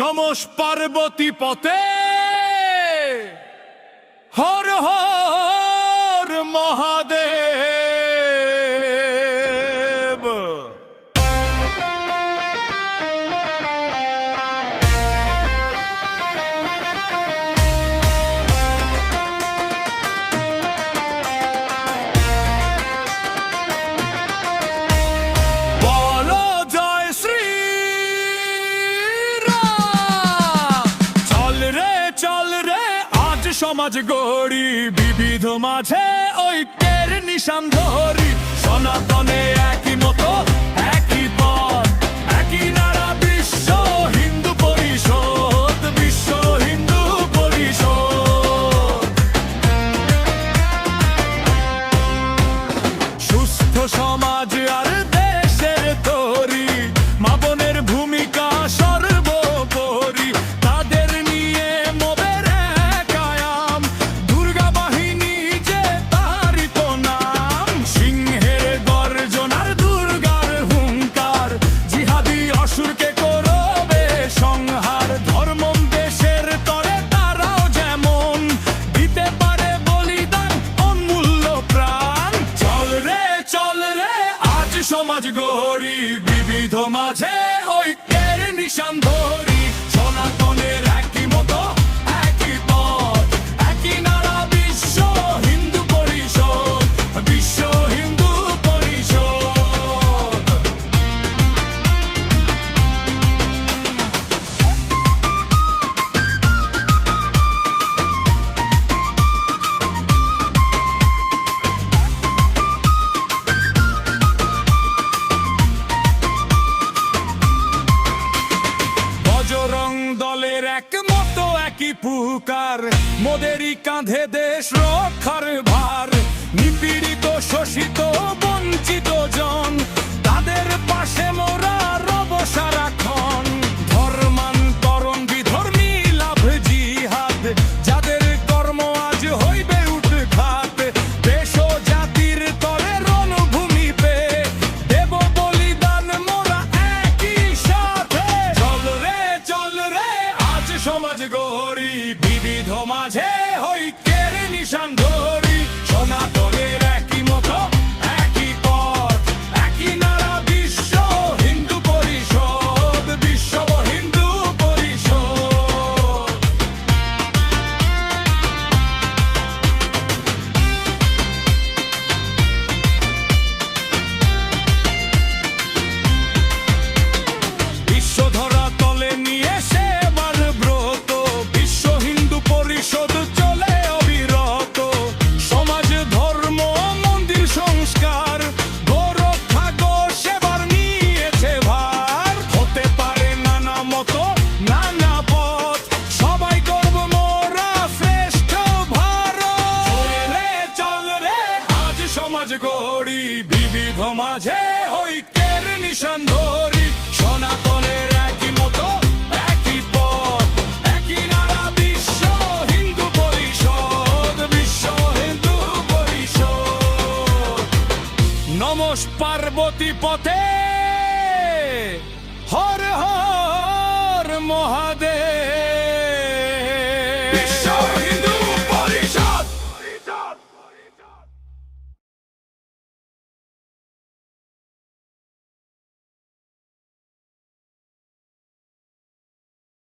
নমঃ পার্বতী পতে হর হর মহাদেব। বলো জয় শ্রী রাম। চল রে আজ সমাজ গড়ি, বিবিধ মাঝে ঐক্যের নিশান ধরি। সনাতনে একই মতো একই পথ একই নারা, বিশ্ব হিন্দু পরিষদ, বিশ্ব হিন্দু পরিষদ। সুস্থ সমাজ আর দেশের তরি, মা বোনের ভূমিকা সর্বোপরি। তাদের নিয়ে মোদের এক আয়াম, দুর্গা বাহিনী যে তারই তো নাম। সিংহের গর্জন আর দুর্গার হুঙ্কার, জিহাদি অসুরকে করবে সংহার। ধর্ম দেশের তরে তারাও যেমন দিতে পারে বলিদান অমূল্য প্রাণ। চল রে আজ সমাজ গড়ি, বিবিধ মাঝে ঐক্যের নিশান ধরি। সনাতনের একই মতো একই পথ একই নারা, বিশ্ব হিন্দু পরিষদ, বিশ্ব হিন্দু পরিষদ। বজরং দলের এক মতো একই পুকার, মোদেরই কাঁধে দেশ রক্ষার ভার। নিপীড়িত শোষিত বঞ্চিত জন, তাদের পাশে মোরা রব সারাক্ষণ। ধর্মান্তরণ বিধর্মী লাভ জিহাদ, যাদের কর্ম আজ হইবে উৎখাত। দেশ ও জাতির তরে রণভূমি পে দেব বলিদান মোরা একই সাথে। চল রে আজ সমাজ গড়ি, বিবিধ মাঝে ঐক্যের নিশান ধরি। সনাতনের একই মতো একই পথ একই নারা, বিশ্ব হিন্দু পরিষদ, বিশ্ব হিন্দু পরিষদ। বিশ্ব ধরা তলে নিয়ে সেবার ব্রত, বিশ্ব হিন্দু পরিষদ চলে অবিরত। সমাজ ধর্ম মন্দির সংস্কার, গোরক্ষা গো সেবার নিয়েছে ভার। হতে পারে নানা মতো নানা পথ, সবাই করব মোরা শ্রেষ্ঠ ভারত। চল রে আজ সমাজ গড়ি, বিবিধ মাঝে ঐক্যের নিশান ধরি। সনাতনের একই মতো একই পথ একই নারা, বিশ্ব হিন্দু পরিষদ, বিশ্ব হিন্দু পরিষদ। নমঃ পার্বতী পতে হর হর মহাদেব।